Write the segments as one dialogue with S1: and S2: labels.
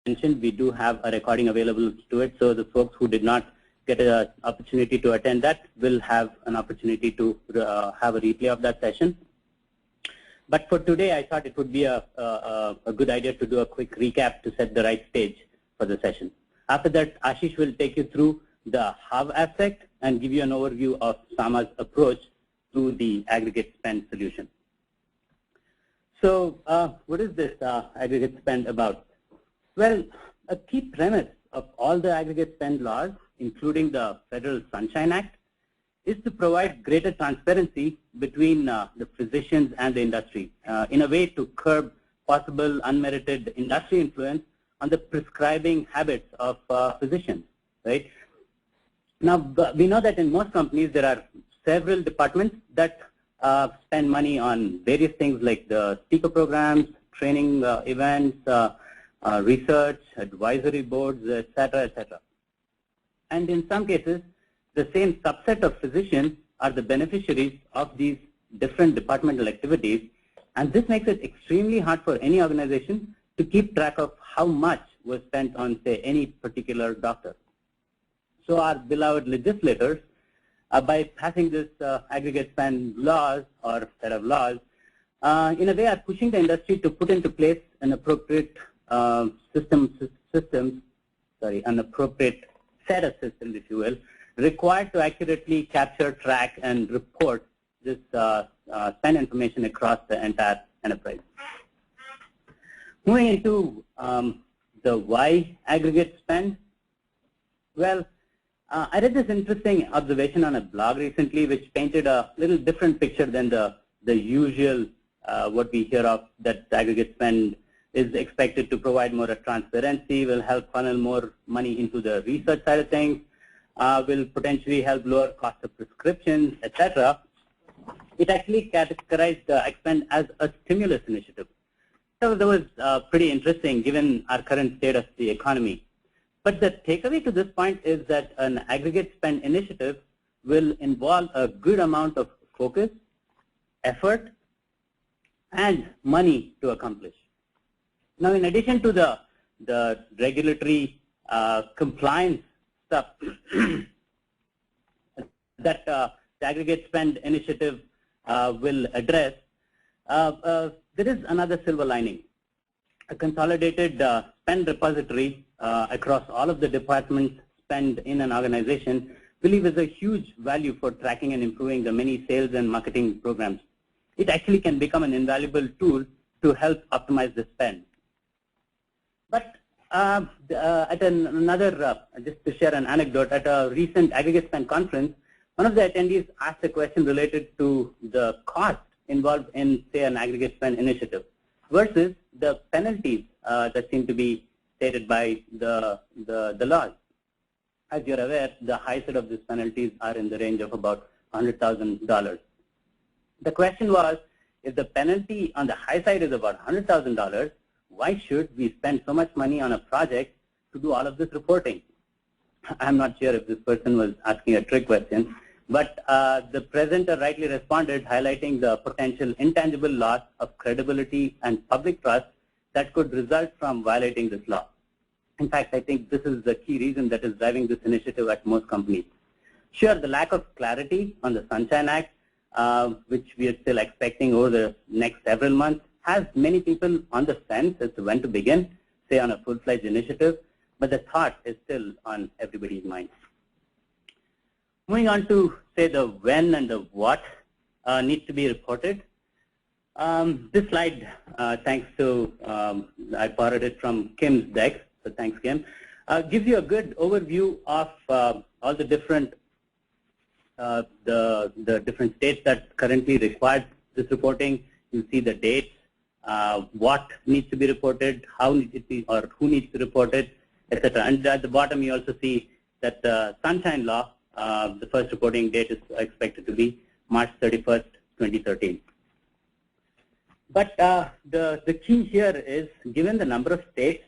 S1: mentioned, we do have a recording available to it, so the folks who did not get an opportunity to attend that will have an opportunity to have a replay of that session. But for today, I thought it would be a good idea to do a quick recap to set the right stage for the session. After that, Ashish will take you through the how aspect and give you an overview of SAMA's approach to the aggregate spend solution. So what is this aggregate spend about? Well, a key premise of all the aggregate spend laws, including the Federal Sunshine Act, is to provide greater transparency between the physicians and the industry in a way to curb possible unmerited industry influence on the prescribing habits of physicians, right? Now, we know that in most companies there are several departments that spend money on various things like the speaker programs, training events, research, advisory boards, etc., etc. And in some cases, the same subset of physicians are the beneficiaries of these different departmental activities, and this makes it extremely hard for any organization to keep track of how much was spent on, say, any particular doctor. So our beloved legislators, by passing this aggregate spend laws or set of laws, in a way are pushing the industry to put into place an appropriate an appropriate set of systems, if you will, required to accurately capture, track, and report this spend information across the entire enterprise. Moving into the why aggregate spend, well, I read this interesting observation on a blog recently which painted a little different picture than the usual what we hear of, that aggregate spend is expected to provide more transparency, will help funnel more money into the research side of things, will potentially help lower cost of prescriptions, etc. It actually categorized the spend as a stimulus initiative. So that was pretty interesting given our current state of the economy. But the takeaway to this point is that an aggregate spend initiative will involve a good amount of focus, effort, and money to accomplish. Now, in addition to the regulatory compliance stuff that the aggregate spend initiative will address, there is another silver lining. A consolidated spend repository across all of the departments spend in an organization, believe is a huge value for tracking and improving the many sales and marketing programs. It actually can become an invaluable tool to help optimize the spend. But at another, just to share an anecdote, at a recent aggregate spend conference, one of the attendees asked a question related to the cost involved in, say, an aggregate spend initiative versus the penalties that seem to be stated by the laws. As you're aware, the high side of these penalties are in the range of about $100,000. The question was, if the penalty on the high side is about $100,000, why should we spend so much money on a project to do all of this reporting? I'm not sure if this person was asking a trick question, but the presenter rightly responded, highlighting the potential intangible loss of credibility and public trust that could result from violating this law. In fact, I think this is the key reason that is driving this initiative at most companies. Sure, the lack of clarity on the Sunshine Act, which we are still expecting over the next several months, has many people on the fence as to when to begin, say on a full-fledged initiative, but the thought is still on everybody's mind. Moving on to, say, the when and the what needs to be reported. This slide, thanks to, I borrowed it from Kim's deck, so thanks, Kim, gives you a good overview of all the different different states that currently require this reporting. You see the dates, what needs to be reported, how needs it be, or who needs to report it, etc. And at the bottom, you also see that the Sunshine Law, the first reporting date is expected to be March 31st, 2013. But the key here is, given the number of states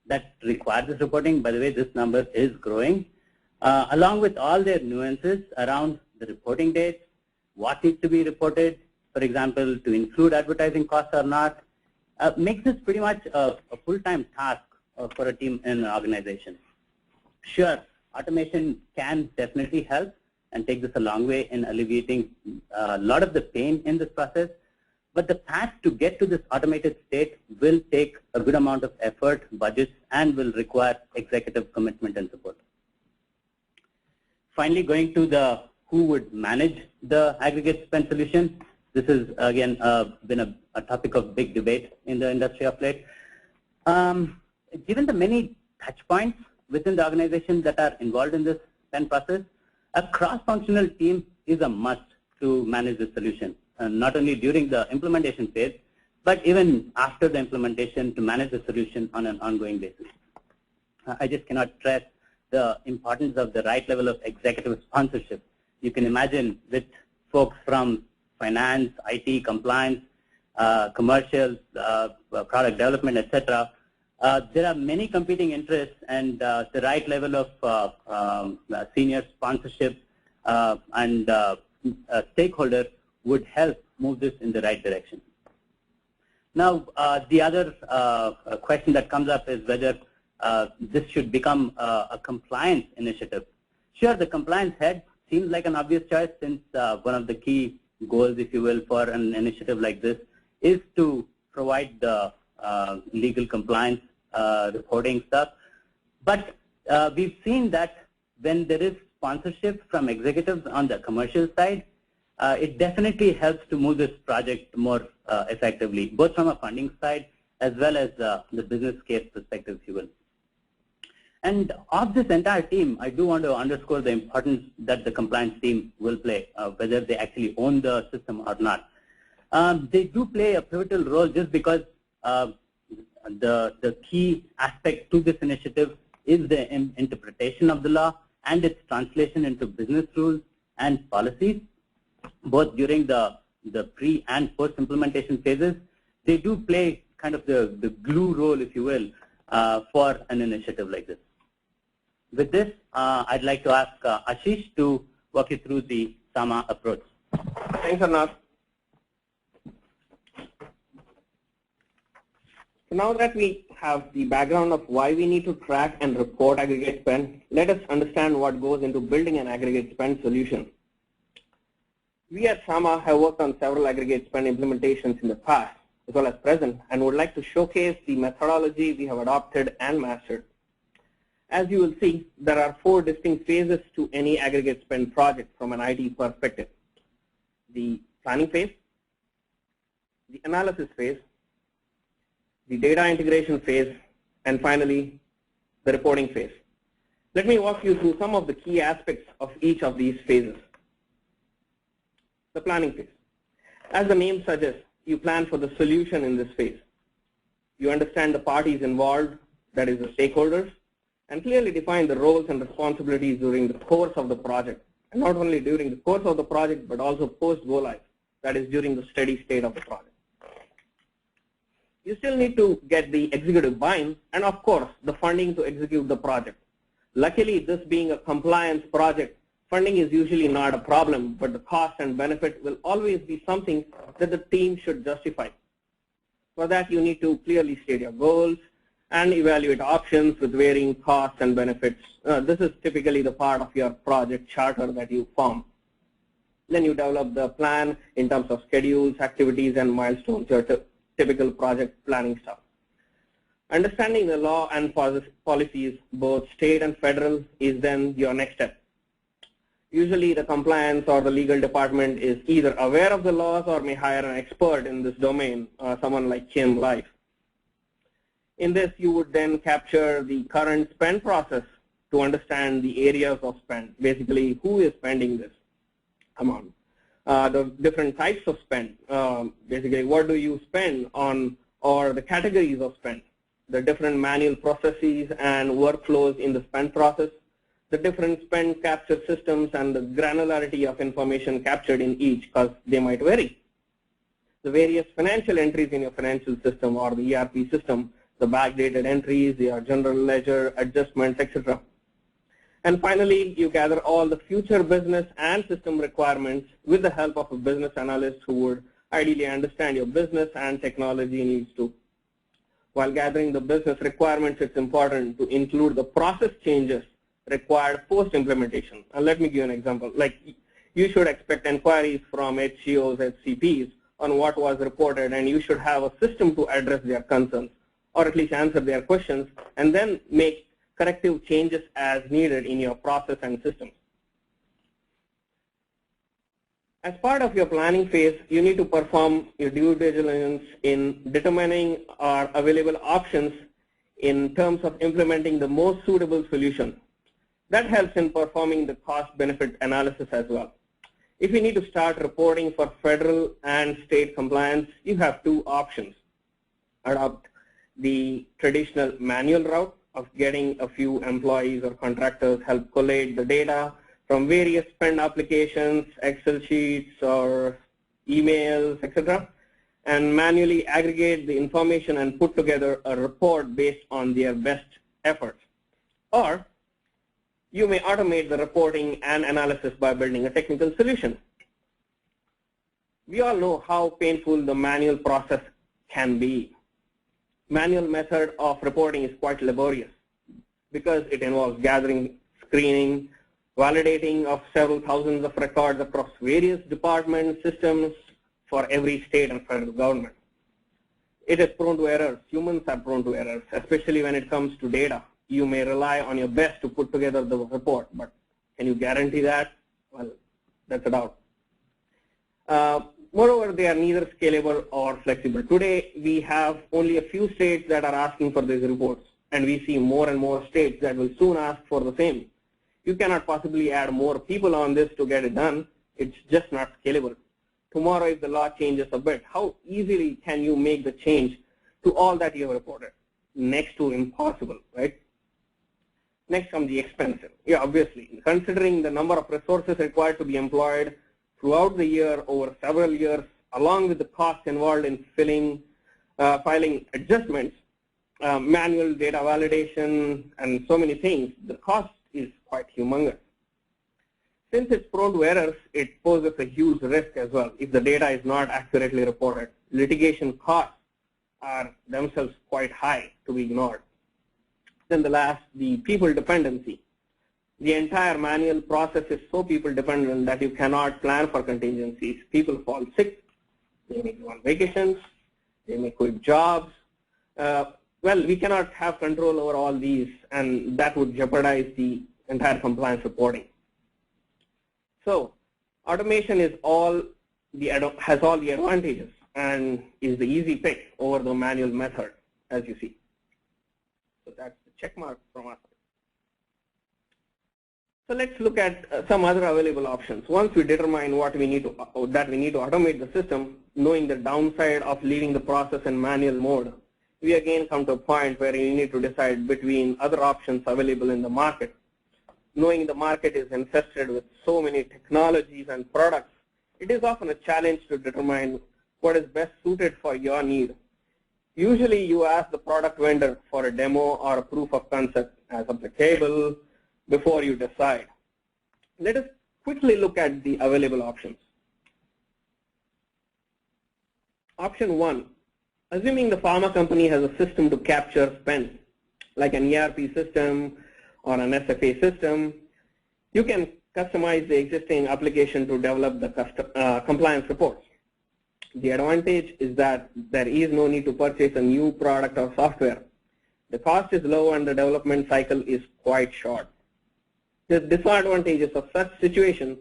S1: that require this reporting, by the way, this number is growing, along with all their nuances around the reporting dates, what needs to be reported, for example, to include advertising costs or not, makes this pretty much a full-time task for a team in an organization. Sure, automation can definitely help and take this a long way in alleviating a lot of the pain in this process, but the path to get to this automated state will take a good amount of effort, budgets, and will require executive commitment and support. Finally, going to the who would manage the aggregate spend solution. This is again been a topic of big debate in the industry of late. Given the many touch points within the organization that are involved in this spend process, a cross-functional team is a must to manage the solution, not only during the implementation phase, but even after the implementation to manage the solution on an ongoing basis. I just cannot stress the importance of the right level of executive sponsorship. You can imagine with folks from finance, IT, compliance, commercials, product development, etc. There are many competing interests, and the right level of senior sponsorship and stakeholder would help move this in the right direction. Now, the other question that comes up is whether this should become a compliance initiative. Sure, the compliance head seems like an obvious choice, since one of the key goals, if you will, for an initiative like this is to provide the legal compliance reporting stuff. But we've seen that when there is sponsorship from executives on the commercial side, it definitely helps to move this project more effectively, both from a funding side as well as the business case perspective, if you will. And of this entire team, I do want to underscore the importance that the compliance team will play, whether they actually own the system or not. They do play a pivotal role just because the key aspect to this initiative is the interpretation of the law and its translation into business rules and policies, both during the pre and post implementation phases. They do play kind of the glue role, if you will, for an initiative like this. With this, I'd like to ask Ashish to walk you through the SAMA approach.
S2: Thanks, Arnav. So now that we have the background of why we need to track and report aggregate spend, let us understand what goes into building an aggregate spend solution. We at SAMA have worked on several aggregate spend implementations in the past as well as present, and would like to showcase the methodology we have adopted and mastered. As you will see, there are 4 distinct phases to any aggregate spend project from an IT perspective: the planning phase, the analysis phase, the data integration phase, and finally, the reporting phase. Let me walk you through some of the key aspects of each of these phases. The planning phase. As the name suggests, you plan for the solution in this phase. You understand the parties involved, that is the stakeholders, and clearly define the roles and responsibilities during the course of the project. And not only during the course of the project, but also post-go live, that is during the steady state of the project. You still need to get the executive buy-in and, of course, the funding to execute the project. Luckily, this being a compliance project, funding is usually not a problem, but the cost and benefit will always be something that the team should justify. For that, you need to clearly state your goals and evaluate options with varying costs and benefits. This is typically the part of your project charter that you form. Then you develop the plan in terms of schedules, activities, and milestones, your typical project planning stuff. Understanding the law and policies, both state and federal, is then your next step. Usually the compliance or the legal department is either aware of the laws or may hire an expert in this domain, someone like Kim Life. In this, you would then capture the current spend process to understand the areas of spend, basically who is spending this amount. The different types of spend, basically what do you spend on, or the categories of spend, the different manual processes and workflows in the spend process, the different spend capture systems and the granularity of information captured in each, because they might vary. The various financial entries in your financial system or the ERP system, the backdated entries, your general ledger, adjustments, etc. And finally, you gather all the future business and system requirements with the help of a business analyst who would ideally understand your business and technology needs too. while gathering the business requirements, it's important to include the process changes required post-implementation. And let me give you an example. Like, you should expect inquiries from HCOs, HCPs on what was reported, and you should have a system to address their concerns, or at least answer their questions, and then make corrective changes as needed in your process and systems. As part of your planning phase, you need to perform your due diligence in determining our available options in terms of implementing the most suitable solution. That helps in performing the cost-benefit analysis as well. If you need to start reporting for federal and state compliance, you have two options. Adopt the traditional manual route of getting a few employees or contractors help collate the data from various spend applications, Excel sheets or emails, etc., and manually aggregate the information and put together a report based on their best efforts. Or you may automate the reporting and analysis by building a technical solution. We all know how painful the manual process can be. Manual method of reporting is quite laborious because it involves gathering, screening, validating of several thousands of records across various department systems for every state and federal government. It is prone to errors. Humans are prone to errors, especially when it comes to data. You may rely on your best to put together the report, but can you guarantee that? Well, that's a doubt. Moreover, they are neither scalable or flexible. Today, we have only a few states that are asking for these reports, and we see more and more states that will soon ask for the same. You cannot possibly add more people on this to get it done. It's just not scalable. Tomorrow, if the law changes a bit, how easily can you make the change to all that you have reported? Next to impossible, right? Next comes the expensive. Yeah, obviously, considering the number of resources required to be employed throughout the year over several years, along with the cost involved in filing adjustments, manual data validation, and so many things, the cost is quite humongous. Since it's prone to errors, it poses a huge risk as well if the data is not accurately reported. Litigation costs are themselves quite high to be ignored. Then the last, the people dependency. The entire manual process is so people dependent that you cannot plan for contingencies. People fall sick, they may go on vacations, they may quit jobs. Well, we cannot have control over all these, and that would jeopardize the entire compliance reporting. So automation is has all the advantages and is the easy pick over the manual method, as you see. So that's the check mark from us. So let's look at some other available options. Once we determine what we need to automate the system, knowing the downside of leaving the process in manual mode, we again come to a point where you need to decide between other options available in the market. Knowing the market is infested with so many technologies and products, it is often a challenge to determine what is best suited for your need. Usually you ask the product vendor for a demo or a proof of concept as applicable before you decide. Let us quickly look at the available options. Option 1, assuming the pharma company has a system to capture spend, like an ERP system or an SFA system, you can customize the existing application to develop the compliance reports. The advantage is that there is no need to purchase a new product or software. The cost is low and the development cycle is quite short. The disadvantages of such situation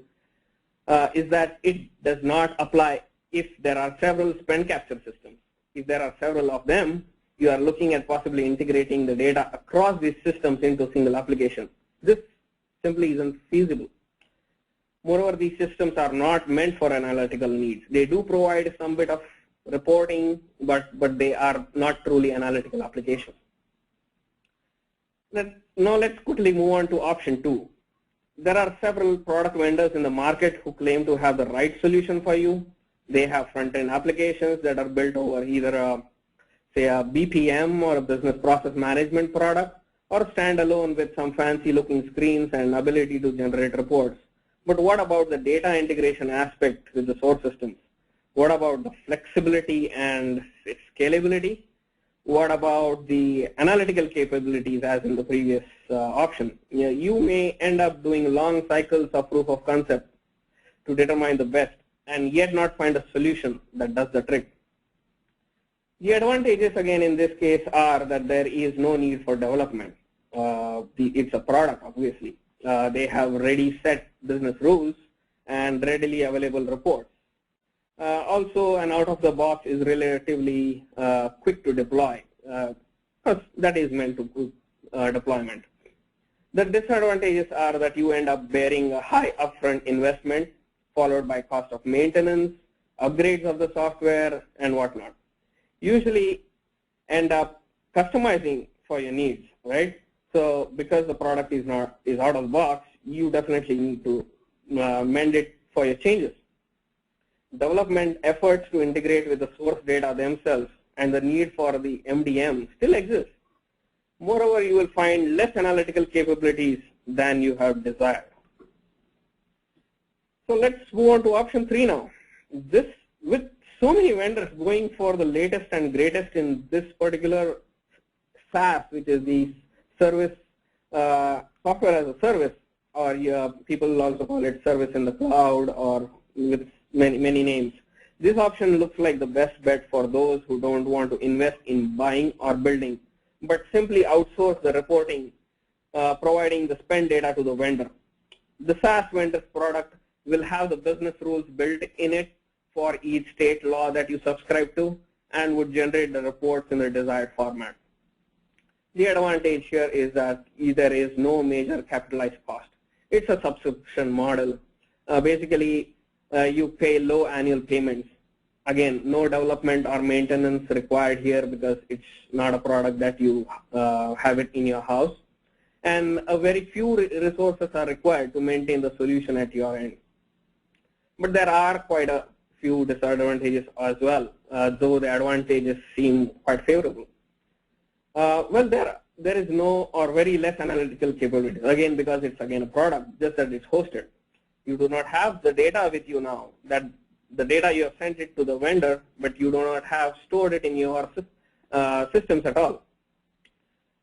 S2: is that it does not apply if there are several spend capture systems. If there are several of them, you are looking at possibly integrating the data across these systems into a single application. This simply isn't feasible. Moreover, these systems are not meant for analytical needs. They do provide some bit of reporting, but they are not truly analytical applications. Now let's quickly move on to option 2. There are several product vendors in the market who claim to have the right solution for you. They have front-end applications that are built over either say a BPM or a business process management product, or stand alone with some fancy looking screens and ability to generate reports. But what about the data integration aspect with the source systems? What about the flexibility and scalability? What about the analytical capabilities as in the previous option? You may end up doing long cycles of proof of concept to determine the best and yet not find a solution that does the trick. The advantages again in this case are that there is no need for development. It's a product, obviously. They have ready set business rules and readily available reports. Also, an out-of-the-box is relatively quick to deploy, because that is meant to deployment. The disadvantages are that you end up bearing a high upfront investment followed by cost of maintenance, upgrades of the software, and whatnot. Usually end up customizing for your needs, right? So because the product is out of the box, you definitely need to mend it for your changes. Development efforts to integrate with the source data themselves and the need for the MDM still exists. Moreover, you will find less analytical capabilities than you have desired. So let's move on to option 3 now. With so many vendors going for the latest and greatest in this particular SaaS, which is the service software as a service, or people also call it service in the cloud, or with many names. This option looks like the best bet for those who don't want to invest in buying or building, but simply outsource the reporting, providing the spend data to the vendor. The SaaS vendor's product will have the business rules built in it for each state law that you subscribe to and would generate the reports in the desired format. The advantage here is that there is no major capitalized cost. It's a subscription model. Basically, you pay low annual payments. Again, no development or maintenance required here because it's not a product that you have it in your house. And a very few resources are required to maintain the solution at your end. But there are quite a few disadvantages as well, though the advantages seem quite favorable. Well, there is no or very less analytical capabilities, again because it's again a product, just that it's hosted. You do not have the data with you now, that the data you have sent it to the vendor, but you do not have stored it in your systems at all.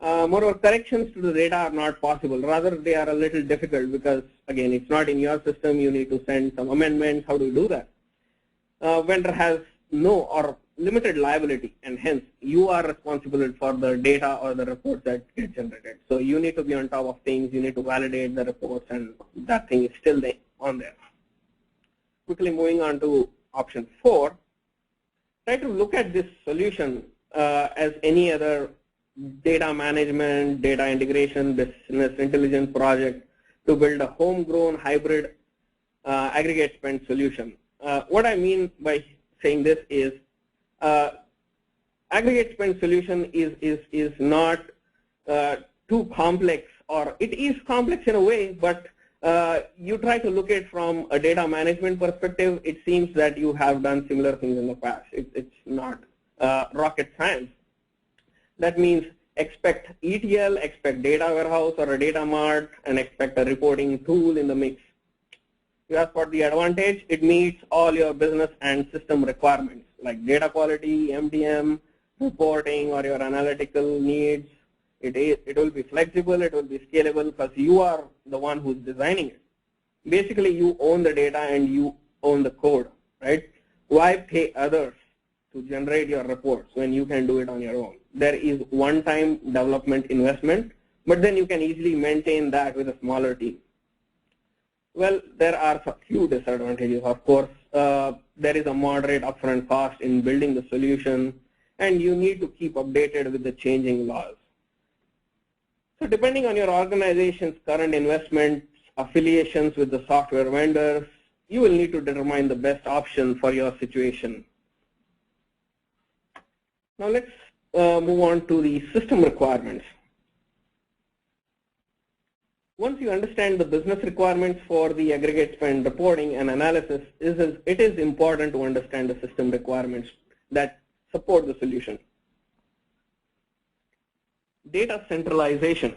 S2: Moreover, corrections to the data are not possible. Rather, they are a little difficult because, again, it's not in your system. You need to send some amendments. How do you do that? Vendor has no or limited liability, and hence you are responsible for the data or the reports that get generated. So you need to be on top of things. You need to validate the reports, and that thing is still on there. Quickly moving on to option 4. Try to look at this solution as any other data management, data integration, business intelligence project to build a homegrown hybrid aggregate spend solution. What I mean by saying this is aggregate spend solution is not too complex, or it is complex in a way, but you try to look at it from a data management perspective. It seems that you have done similar things in the past. It's not rocket science. That means expect ETL, expect data warehouse or a data mart, and expect a reporting tool in the mix. As for the advantage, it meets all your business and system requirements like data quality, MDM, reporting, or your analytical needs. It will be flexible, it will be scalable because you are the one who's designing it. Basically, you own the data and you own the code, right? Why pay others to generate your reports when you can do it on your own? There is one-time development investment, but then you can easily maintain that with a smaller team. Well, there are a few disadvantages. Of course, there is a moderate upfront cost in building the solution, and you need to keep updated with the changing laws. So depending on your organization's current investments, affiliations with the software vendors, you will need to determine the best option for your situation. Now let's move on to the system requirements. Once you understand the business requirements for the aggregate spend reporting and analysis, it is important to understand the system requirements that support the solution. Data centralization.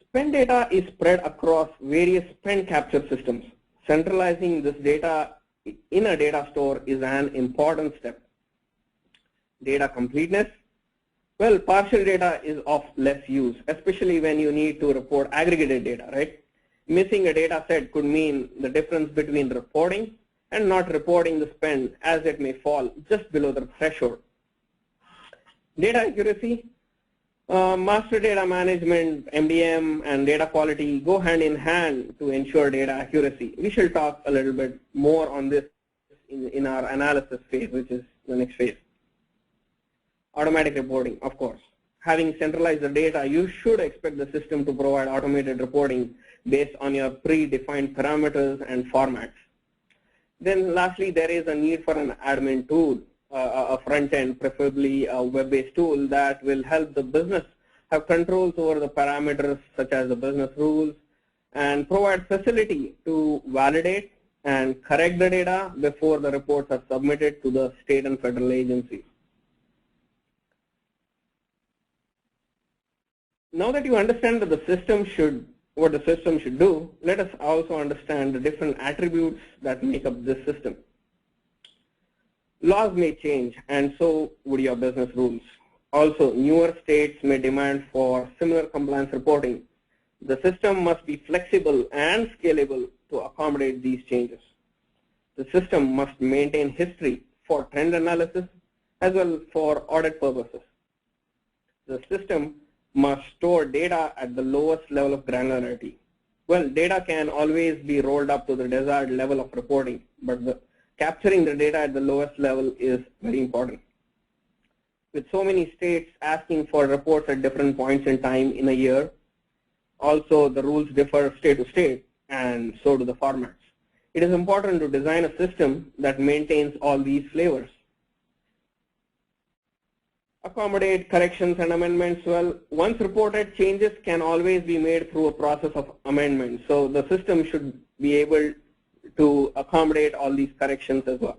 S2: Spend data is spread across various spend capture systems. Centralizing this data in a data store is an important step. Data completeness. Well, partial data is of less use, especially when you need to report aggregated data, right? Missing a data set could mean the difference between reporting and not reporting the spend, as it may fall just below the threshold. Data accuracy, master data management, MDM, and data quality go hand in hand to ensure data accuracy. We shall talk a little bit more on this in our analysis phase, which is the next phase. Automatic reporting, of course. Having centralized the data, you should expect the system to provide automated reporting based on your predefined parameters and formats. Then lastly, there is a need for an admin tool, a front end, preferably a web-based tool that will help the business have controls over the parameters such as the business rules and provide facility to validate and correct the data before the reports are submitted to the state and federal agencies. Now that you understand that what the system should do, let us also understand the different attributes that make up this system. Laws may change, and so would your business rules. Also, newer states may demand for similar compliance reporting. The system must be flexible and scalable to accommodate these changes. The system must maintain history for trend analysis as well for audit purposes. The system must store data at the lowest level of granularity. Well, data can always be rolled up to the desired level of reporting, but capturing the data at the lowest level is very important. With so many states asking for reports at different points in time in a year, also the rules differ state to state, and so do the formats. It is important to design a system that maintains all these flavors. Accommodate corrections and amendments. Well, once reported, changes can always be made through a process of amendment. So the system should be able to accommodate all these corrections as well.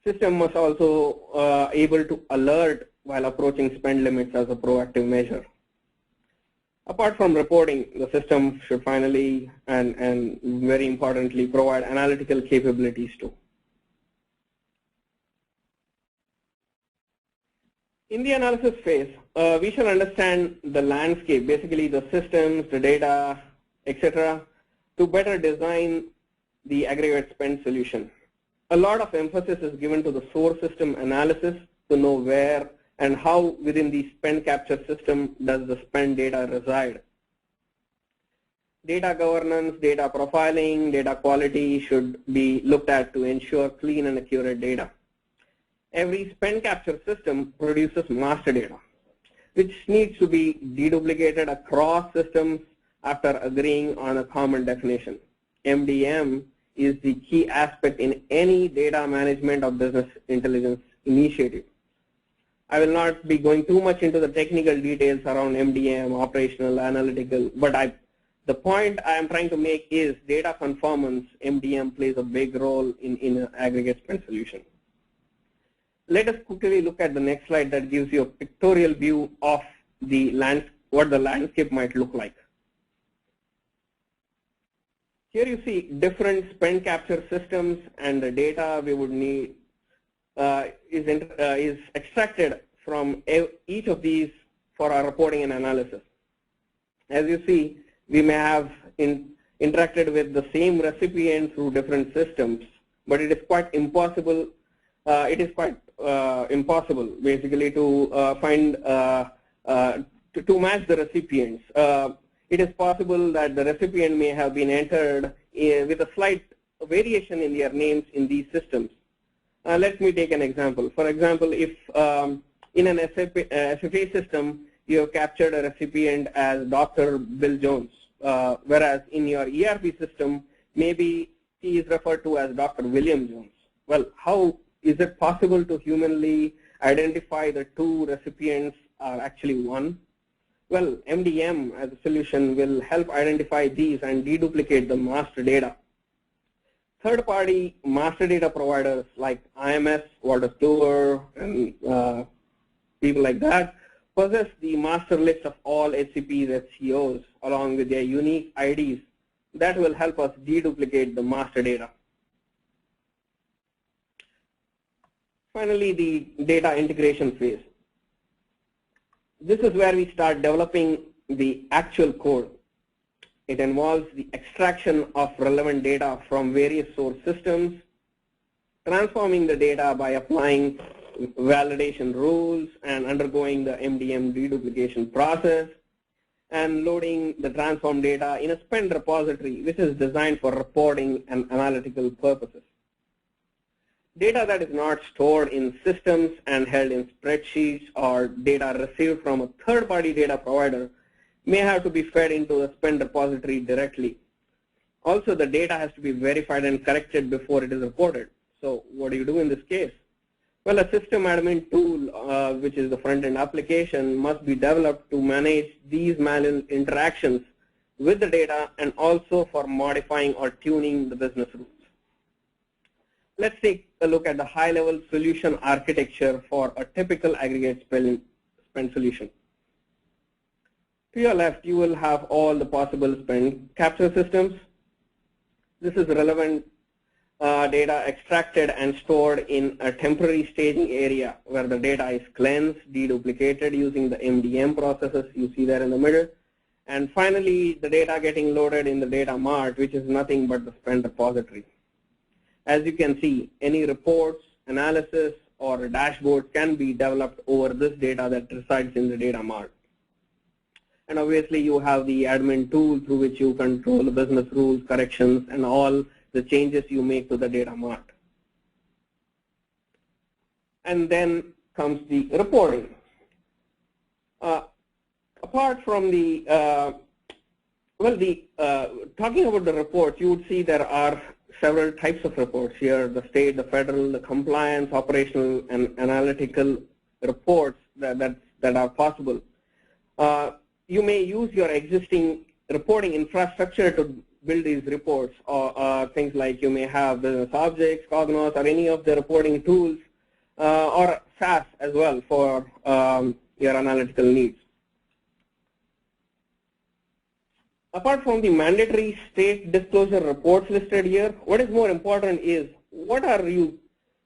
S2: System must also able to alert while approaching spend limits as a proactive measure. Apart from reporting, the system should finally and very importantly provide analytical capabilities too. In the analysis phase, we shall understand the landscape, basically the systems, the data, etc., to better design the aggregate spend solution. A lot of emphasis is given to the source system analysis to know where and how within the spend capture system does the spend data reside. Data governance, data profiling, data quality should be looked at to ensure clean and accurate data. Every spend capture system produces master data, which needs to be deduplicated across systems after agreeing on a common definition. MDM is the key aspect in any data management or business intelligence initiative. I will not be going too much into the technical details around MDM, operational, analytical, but the point I am trying to make is data conformance. MDM plays a big role in an aggregate spend solution. Let us quickly look at the next slide that gives you a pictorial view of what the landscape might look like. Here you see different spend capture systems, and the data we would need is extracted from each of these for our reporting and analysis. As you see, we may have interacted with the same recipient through different systems, but it is quite impossible. Impossible basically to find to match the recipients. It is possible that the recipient may have been entered with a slight variation in their names in these systems. Let me take an example. For example, if in an SFA system you have captured a recipient as Dr. Bill Jones, whereas in your ERP system maybe he is referred to as Dr. William Jones. Well, how is it possible to humanly identify the two recipients are actually one? Well, MDM as a solution will help identify these and deduplicate the master data. Third-party master data providers like IMS, Walter Stewart, and people like that possess the master list of all HCPs, HCOs along with their unique IDs that will help us deduplicate the master data. Finally, the data integration phase. This is where we start developing the actual code. It involves the extraction of relevant data from various source systems, transforming the data by applying validation rules and undergoing the MDM deduplication process, and loading the transformed data in a spend repository, which is designed for reporting and analytical purposes. Data that is not stored in systems and held in spreadsheets or data received from a third-party data provider may have to be fed into the spend repository directly. Also, the data has to be verified and corrected before it is reported. So what do you do in this case? Well, a system admin tool, which is the front-end application, must be developed to manage these manual interactions with the data and also for modifying or tuning the business rules. Let's take a look at the high-level solution architecture for a typical aggregate spend solution. To your left, you will have all the possible spend capture systems. This is relevant data extracted and stored in a temporary staging area where the data is cleansed, deduplicated using the MDM processes you see there in the middle. And finally, the data getting loaded in the data mart, which is nothing but the spend repository. As you can see, any reports, analysis, or a dashboard can be developed over this data that resides in the data mart. And obviously, you have the admin tool through which you control the business rules, corrections, and all the changes you make to the data mart. And then comes the reporting. Apart from the, talking about the reports, you would see there are several types of reports here: the state, the federal, the compliance, operational, and analytical reports that are possible. You may use your existing reporting infrastructure to build these reports, or things like you may have business objects, Cognos, or any of the reporting tools, or SAS as well for your analytical needs. Apart from the mandatory state disclosure reports listed here, what is more important is what are you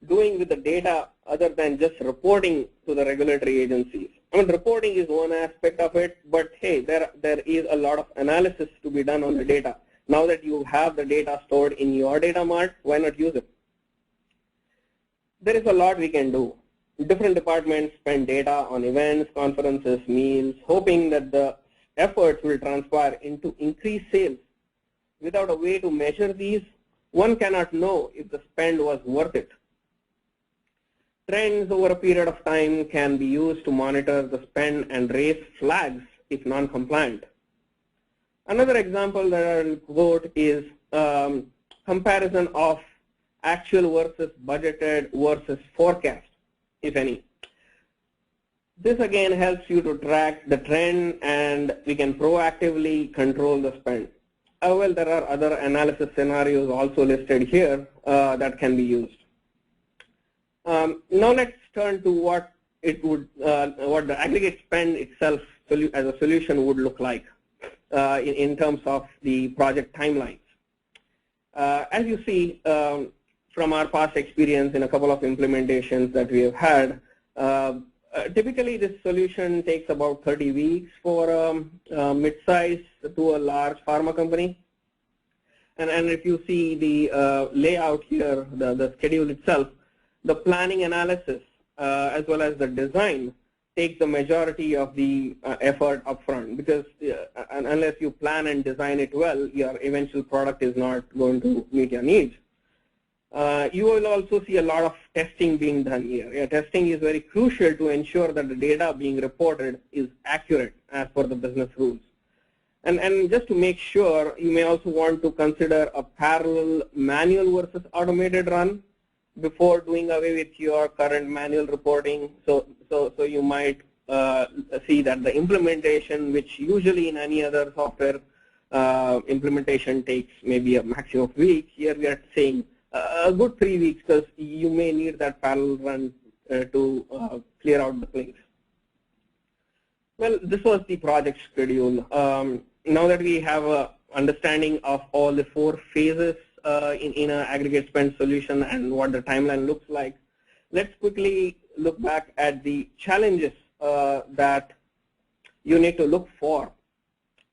S2: doing with the data other than just reporting to the regulatory agencies. I mean, reporting is one aspect of it, but hey, there is a lot of analysis to be done on the data. Now that you have the data stored in your data mart, why not use it? There is a lot we can do. Different departments spend data on events, conferences, meals, hoping that the efforts will transpire into increased sales. Without a way to measure these, one cannot know if the spend was worth it. Trends over a period of time can be used to monitor the spend and raise flags if non-compliant. Another example that I will quote is comparison of actual versus budgeted versus forecast, if any. This again helps you to track the trend, and we can proactively control the spend. Well, there are other analysis scenarios also listed here that can be used. Now let's turn to what the aggregate spend itself as a solution would look like in terms of the project timelines. As you see from our past experience in a couple of implementations that we have had, typically this solution takes about 30 weeks for a mid-size to a large pharma company. And if you see the layout here, the schedule itself, the planning analysis as well as the design takes the majority of the effort upfront, because unless you plan and design it well, your eventual product is not going to meet your needs. You will also see a lot of testing being done here. Yeah, testing is very crucial to ensure that the data being reported is accurate as per the business rules. And just to make sure, you may also want to consider a parallel manual versus automated run before doing away with your current manual reporting. So you might see that the implementation, which usually in any other software implementation takes maybe a maximum of weeks, here we are saying a good 3 weeks, because you may need that parallel run to clear out the claims. Well, this was the project schedule. Now that we have an understanding of all the 4 phases in an aggregate spend solution and what the timeline looks like, let's quickly look back at the challenges that you need to look for.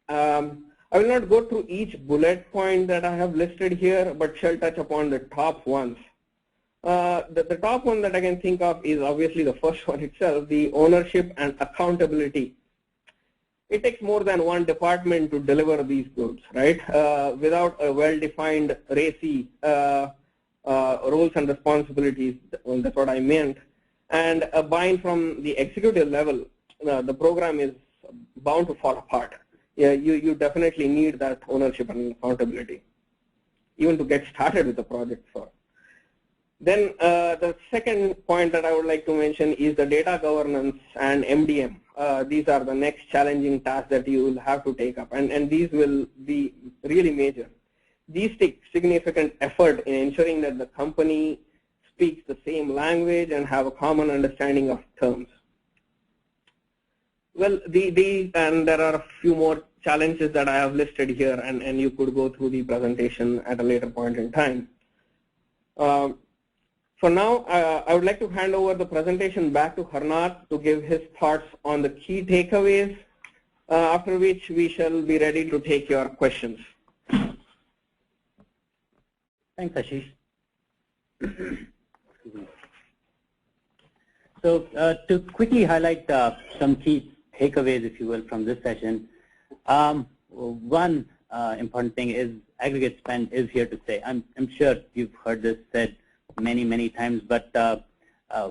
S2: I will not go through each bullet point that I have listed here, but shall touch upon the top ones. The top one that I can think of is obviously the first one itself, the ownership and accountability. It takes more than one department to deliver these goods, right? Without a well-defined RACI, roles and responsibilities, that's what I meant, and a buy-in from the executive level, the program is bound to fall apart. Yeah, you definitely need that ownership and accountability, even to get started with the project for. Then the second point that I would like to mention is the data governance and MDM. These are the next challenging tasks that you will have to take up, and these will be really major. These take significant effort in ensuring that the company speaks the same language and have a common understanding of terms. Well, and there are a few more challenges that I have listed here, and you could go through the presentation at a later point in time. For now, I would like to hand over the presentation back to Harnath to give his thoughts on the key takeaways, after which we shall be ready to take your questions.
S1: Thanks, Ashish. So to quickly highlight some key takeaways, if you will, from this session, one important thing is aggregate spend is here to stay. I'm sure you've heard this said many times, but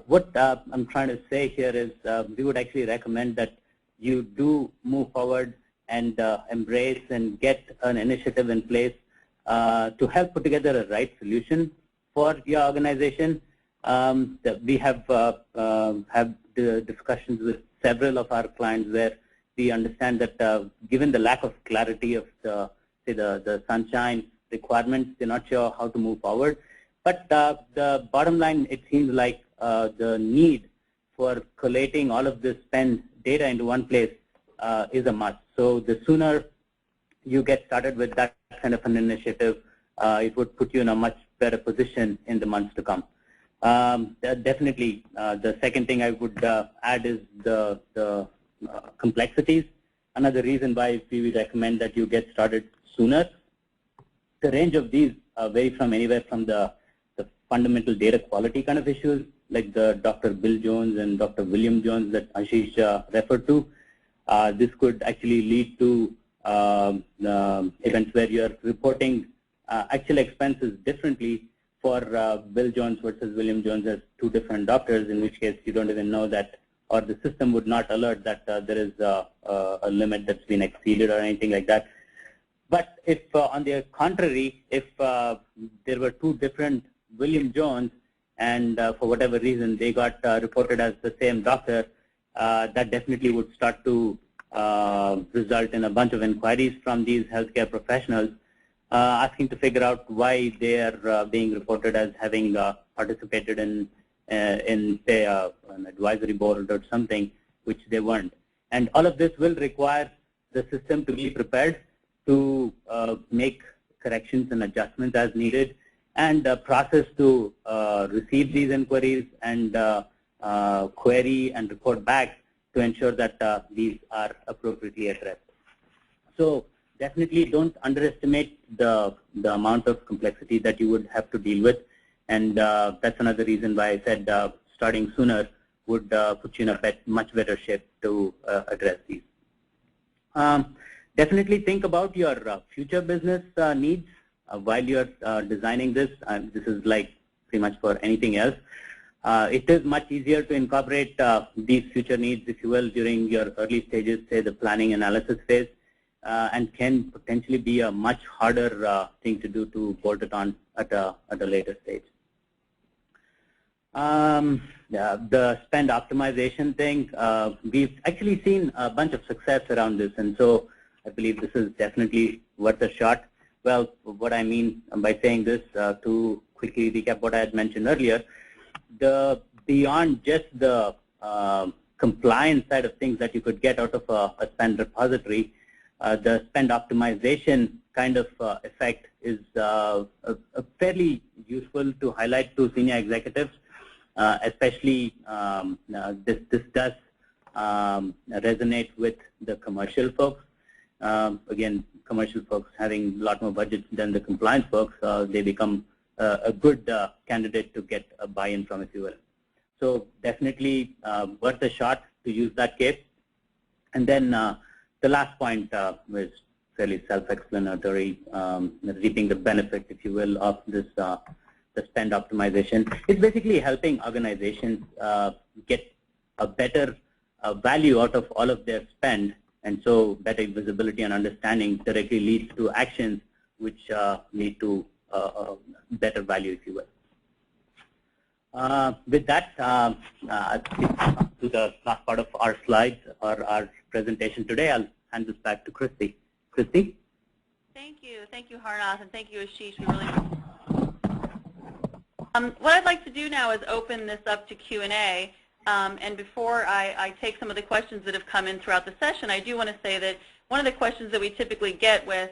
S1: what I'm trying to say here is we would actually recommend that you do move forward and embrace and get an initiative in place to help put together a right solution for your organization. We have the discussions with several of our clients where we understand that given the lack of clarity of the sunshine requirements, they're not sure how to move forward. But the bottom line, it seems like the need for collating all of this spend data into one place is a must. So the sooner you get started with that kind of an initiative, it would put you in a much better position in the months to come. Definitely, the second thing I would add is the complexities. Another reason why we would recommend that you get started sooner. The range of these vary from anywhere from the fundamental data quality kind of issues, like the Dr. Bill Jones and Dr. William Jones that Ashish referred to. This could actually lead to events where you're reporting actual expenses differently for Bill Jones versus William Jones as two different doctors, in which case you don't even know that, or the system would not alert that there is a limit that's been exceeded or anything like that. But if, on the contrary, if there were two different William Jones and for whatever reason they got reported as the same doctor, that definitely would start to result in a bunch of inquiries from these healthcare professionals asking to figure out why they are being reported as having participated in say, an advisory board or something, which they weren't. And all of this will require the system to be prepared to make corrections and adjustments as needed, and process to receive these inquiries and query and report back to ensure that these are appropriately addressed. So definitely don't underestimate the amount of complexity that you would have to deal with, and that's another reason why I said starting sooner would put you in a much better shape to address these. Definitely think about your future business needs while you're designing this. This is like pretty much for anything else. It is much easier to incorporate these future needs, if you will, during your early stages, say the planning analysis phase, and can potentially be a much harder thing to do to bolt it on at a later stage. The spend optimization thing, we've actually seen a bunch of success around this, and so I believe this is definitely worth a shot. Well, what I mean by saying this, to quickly recap what I had mentioned earlier, beyond just the compliance side of things that you could get out of a spend repository, the spend optimization kind of effect is fairly useful to highlight to senior executives, especially this does resonate with the commercial folks. Again, commercial folks having a lot more budget than the compliance folks, they become a good candidate to get a buy-in from, if you will. So definitely worth a shot to use that case. And then the last point was fairly self-explanatory, reaping the benefit, if you will, of this the spend optimization. It's basically helping organizations get a better value out of all of their spend, and so better visibility and understanding directly leads to actions which lead to better value, if you will. With that, to the last part of our slides or our presentation today, I'll hand this back to Christy. Christy?
S3: Thank you, Harnath, and thank you, Ashish. We really what I'd like to do now is open this up to Q&A. And before I take some of the questions that have come in throughout the session, I do want to say that one of the questions that we typically get with,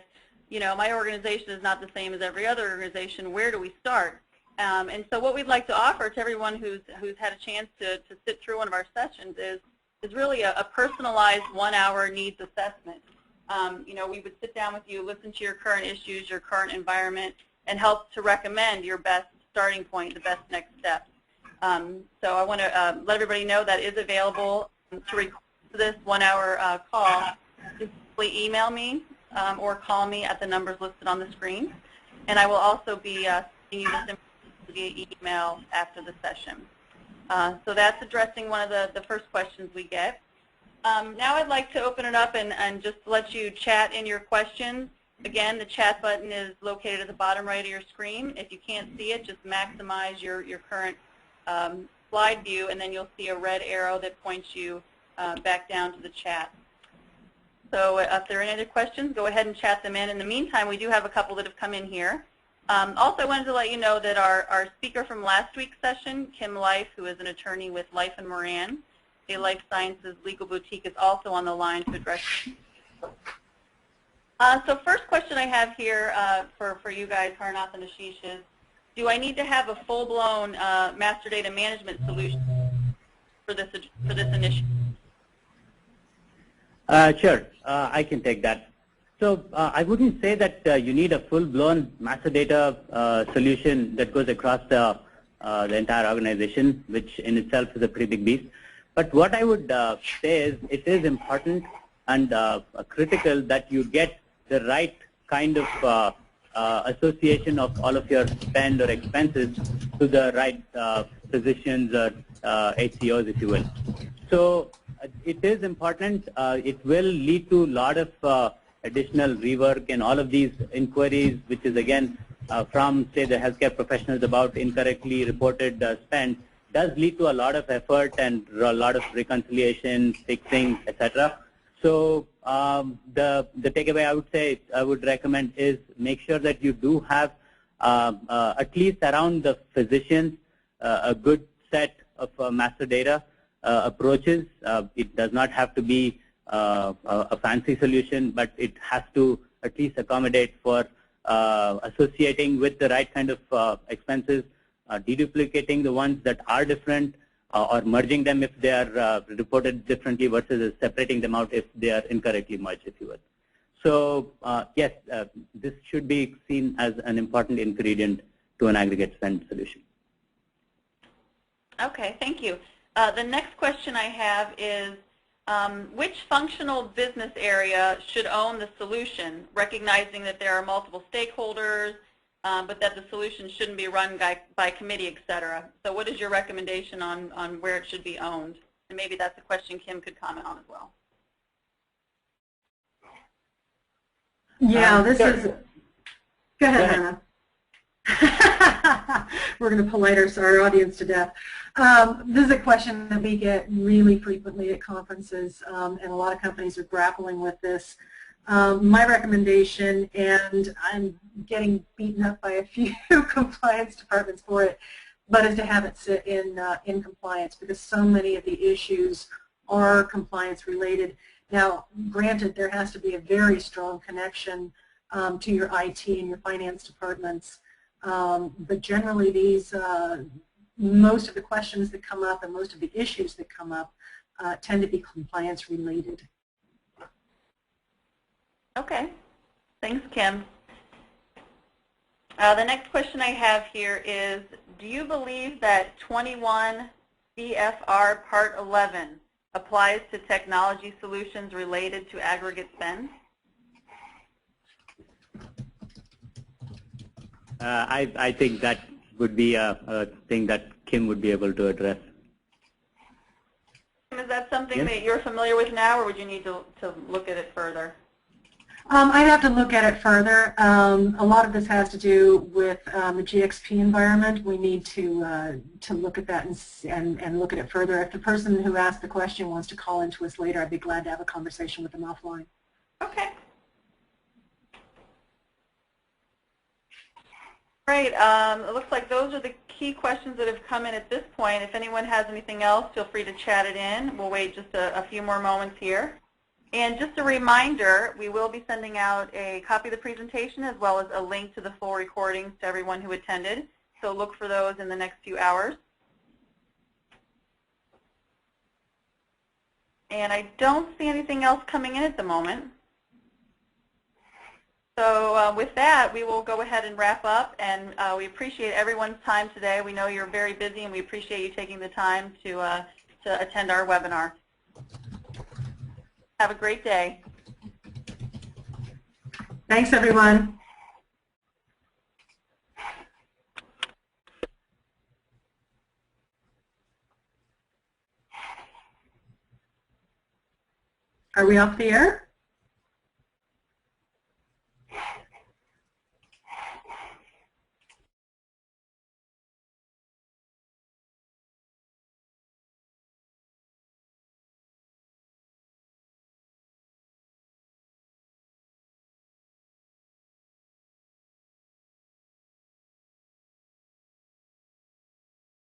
S3: my organization is not the same as every other organization, where do we start? And so what we'd like to offer to everyone who's had a chance to sit through one of our sessions is really a personalized 1-hour needs assessment. We would sit down with you, listen to your current issues, your current environment, and help to recommend your best starting point, the best next steps. So I want to let everybody know that is available to record this 1-hour call. Just simply email me or call me at the numbers listed on the screen. And I will also be sending you this information via email after the session. So that's addressing one of the first questions we get. Now I'd like to open it up and just let you chat in your questions. Again, the chat button is located at the bottom right of your screen. If you can't see it, just maximize your current slide view, and then you'll see a red arrow that points you back down to the chat. So if there are any other questions, go ahead and chat them in. In the meantime, we do have a couple that have come in here. Also, I wanted to let you know that our speaker from last week's session, Kim Life, who is an attorney with Life & Moran, a life sciences legal boutique, is also on the line to address you. So first question I have here for you guys, Harnath and Ashish, is, do I need to have a full-blown master data management solution for this initiative?
S1: Sure, I can take that. So I wouldn't say that you need a full-blown master data solution that goes across the entire organization, which in itself is a pretty big beast. But what I would say is it is important and critical that you get the right kind of association of all of your spend or expenses to the right physicians or HCOs, if you will. So it is important. It will lead to a lot of additional rework and all of these inquiries, which is again from, say, the healthcare professionals about incorrectly reported spend, does lead to a lot of effort and a lot of reconciliation, fixing, etc. So the takeaway I would recommend is make sure that you do have at least around the physicians a good set of master data approaches. It does not have to be a fancy solution, but it has to at least accommodate for associating with the right kind of expenses, deduplicating the ones that are different, or merging them if they are reported differently versus separating them out if they are incorrectly merged, if you will. So yes, this should be seen as an important ingredient to an aggregate spend solution.
S3: Okay, thank you. The next question I have is, which functional business area should own the solution, recognizing that there are multiple stakeholders, but that the solution shouldn't be run by committee, et cetera. So what is your recommendation on where it should be owned? And maybe that's a question Kim could comment on as well.
S4: Yeah, this
S1: sure.
S4: is, go ahead, Hannah. We're going to polite our audience to death. This is a question that we get really frequently at conferences, and a lot of companies are grappling with this. My recommendation, and I'm getting beaten up by a few compliance departments for it, but is to have it sit in compliance, because so many of the issues are compliance related. Now, granted, there has to be a very strong connection to your IT and your finance departments, but generally these most of the questions that come up and most of the issues that come up tend to be compliance related.
S3: Okay. Thanks, Kim. The next question I have here is, do you believe that 21 CFR Part 11 applies to technology solutions related to aggregate spend?
S1: I think that would be a thing that Kim would be able to address.
S3: Is that something that you're familiar with now, or would you need to look at it further?
S4: I'd have to look at it further. A lot of this has to do with the GXP environment. We need to look at that and look at it further. If the person who asked the question wants to call into us later, I'd be glad to have a conversation with them offline.
S3: Okay. Great. It looks like those are the key questions that have come in at this point. If anyone has anything else, feel free to chat it in. We'll wait just a few more moments here. And just a reminder, we will be sending out a copy of the presentation as well as a link to the full recordings to everyone who attended. So look for those in the next few hours. And I don't see anything else coming in at the moment. So with that, we will go ahead and wrap up, and we appreciate everyone's time today. We know you're very busy, and we appreciate you taking the time to attend our webinar. Have a great day.
S4: Thanks, everyone. Are we off the air?